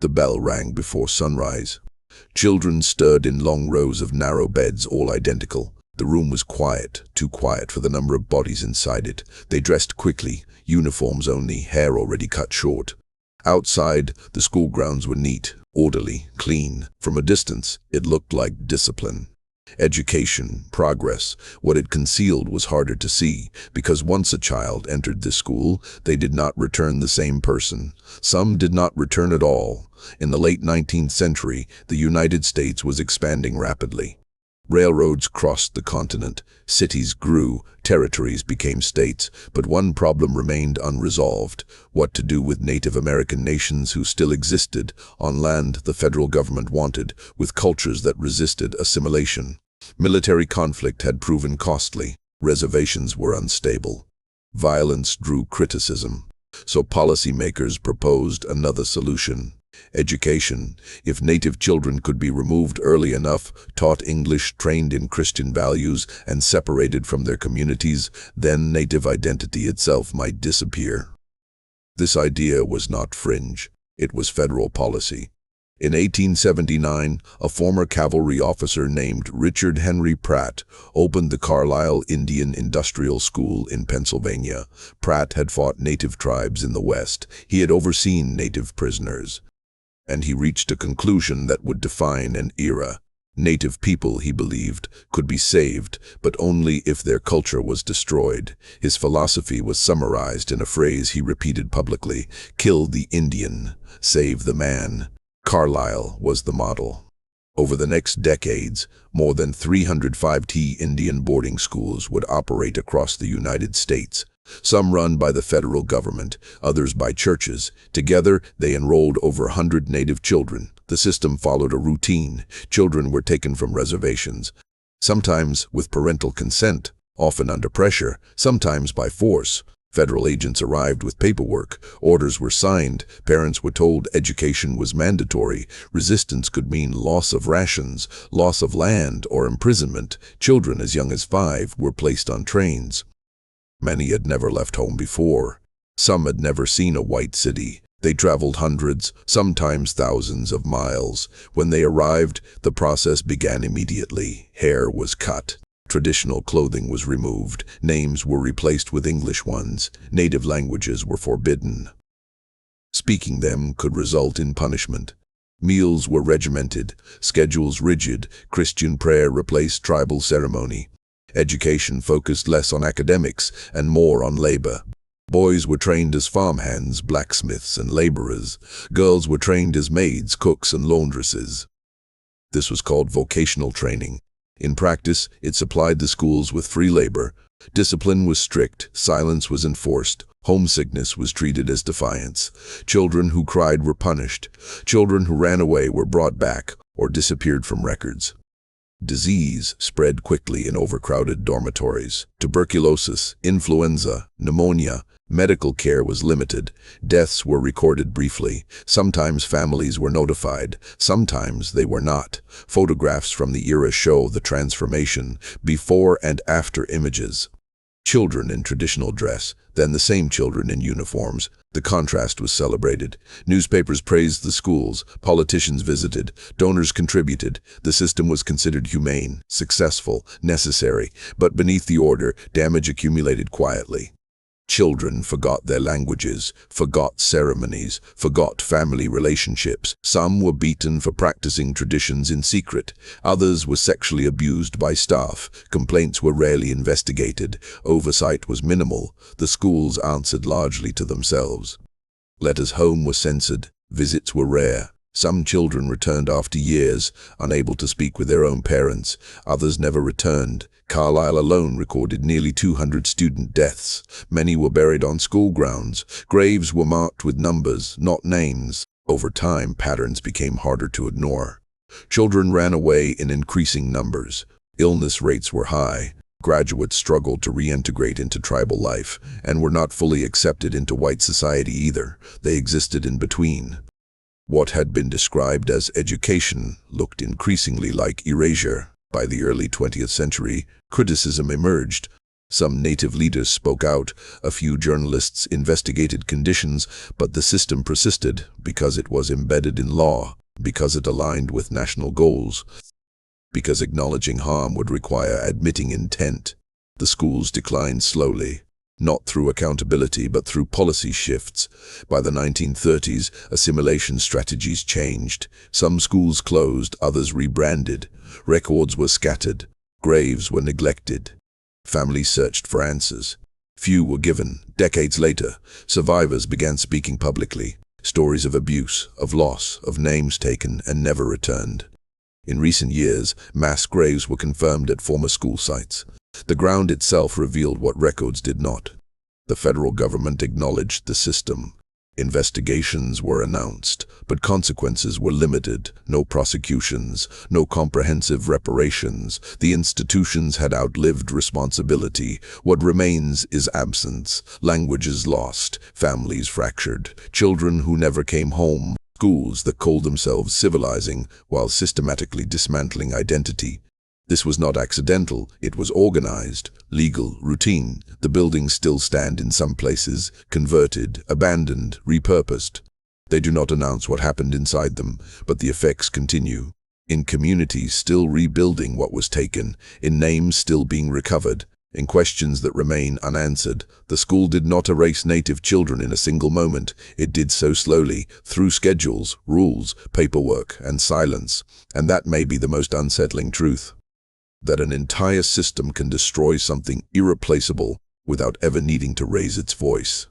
The bell rang before sunrise. Children stirred in long rows of narrow beds, all identical. The room was quiet, too quiet for the number of bodies inside it. They dressed quickly, uniforms only, hair already cut short. Outside, the school grounds were neat, orderly, clean. From a distance, it looked like discipline. Education, progress, what it concealed was harder to see, because once a child entered this school, they did not return the same person. Some did not return at all. In the late 19th century, the United States was expanding rapidly. Railroads crossed the continent, cities grew, territories became states, but one problem remained unresolved: what to do with Native American nations who still existed on land the federal government wanted, with cultures that resisted assimilation. Military conflict had proven costly, reservations were unstable. Violence drew criticism, so policymakers proposed another solution. Education. If Native children could be removed early enough, taught English, trained in Christian values, and separated from their communities, then Native identity itself might disappear. This idea was not fringe. It was federal policy. In 1879, a former cavalry officer named Richard Henry Pratt opened the Carlisle Indian Industrial School in Pennsylvania. Pratt had fought Native tribes in the West. He had overseen Native prisoners. And he reached a conclusion that would define an era. Native people, he believed, could be saved, but only if their culture was destroyed. His philosophy was summarized in a phrase he repeated publicly: "Kill the Indian, save the man." Carlisle was the model. Over the next decades, more than 305 Indian boarding schools would operate across the United States. Some run by the federal government, others by churches. Together, they enrolled over 100 Native children. The system followed a routine. Children were taken from reservations, sometimes with parental consent, often under pressure, sometimes by force. Federal agents arrived with paperwork. Orders were signed. Parents were told education was mandatory. Resistance could mean loss of rations, loss of land, or imprisonment. Children as young as 5 were placed on trains. Many had never left home before. Some had never seen a white city. They traveled hundreds, sometimes thousands of miles. When they arrived, the process began immediately. Hair was cut. Traditional clothing was removed. Names were replaced with English ones. Native languages were forbidden. Speaking them could result in punishment. Meals were regimented, schedules rigid. Christian prayer replaced tribal ceremony. Education focused less on academics and more on labor. Boys were trained as farmhands, blacksmiths, and laborers. Girls were trained as maids, cooks, and laundresses. This was called vocational training. In practice, it supplied the schools with free labor. Discipline was strict, silence was enforced, homesickness was treated as defiance. Children who cried were punished. Children who ran away were brought back or disappeared from records. Disease spread quickly in overcrowded dormitories. Tuberculosis, influenza, pneumonia. Medical care was limited. Deaths were recorded briefly. Sometimes families were notified. Sometimes they were not. Photographs from the era show the transformation, before and after images. Children in traditional dress, then the same children in uniforms. The contrast was celebrated. Newspapers praised the schools. Politicians visited. Donors contributed. The system was considered humane, successful, necessary. But beneath the order, damage accumulated quietly. Children forgot their languages, forgot ceremonies, forgot family relationships. Some were beaten for practicing traditions in secret. Others were sexually abused by staff. Complaints were rarely investigated. Oversight was minimal. The schools answered largely to themselves. Letters home were censored. Visits were rare. Some children returned after years, unable to speak with their own parents. Others never returned. Carlisle alone recorded nearly 200 student deaths. Many were buried on school grounds. Graves were marked with numbers, not names. Over time, patterns became harder to ignore. Children ran away in increasing numbers. Illness rates were high. Graduates struggled to reintegrate into tribal life, and were not fully accepted into white society either. They existed in between. What had been described as education looked increasingly like erasure. By the early 20th century, criticism emerged. Some native leaders spoke out, a few journalists investigated conditions, but the system persisted because it was embedded in law, because it aligned with national goals, because acknowledging harm would require admitting intent. The schools declined slowly, not through accountability but through policy shifts. By the 1930s, assimilation strategies changed. Some schools closed, others rebranded. Records were scattered, graves were neglected. Families searched for answers. Few were given. Decades later, survivors began speaking publicly. Stories of abuse, of loss, of names taken and never returned. In recent years, mass graves were confirmed at former school sites. The ground itself revealed what records did not. The federal government acknowledged the system. Investigations were announced, but consequences were limited. No prosecutions, no comprehensive reparations. The institutions had outlived responsibility. What remains is absence, languages lost, families fractured, children who never came home, schools that called themselves civilizing while systematically dismantling identity. This was not accidental, it was organized, legal, routine. The buildings still stand in some places, converted, abandoned, repurposed. They do not announce what happened inside them, but the effects continue. In communities still rebuilding what was taken, in names still being recovered, in questions that remain unanswered. The school did not erase native children in a single moment. It did so slowly, through schedules, rules, paperwork, and silence. And that may be the most unsettling truth. That an entire system can destroy something irreplaceable without ever needing to raise its voice.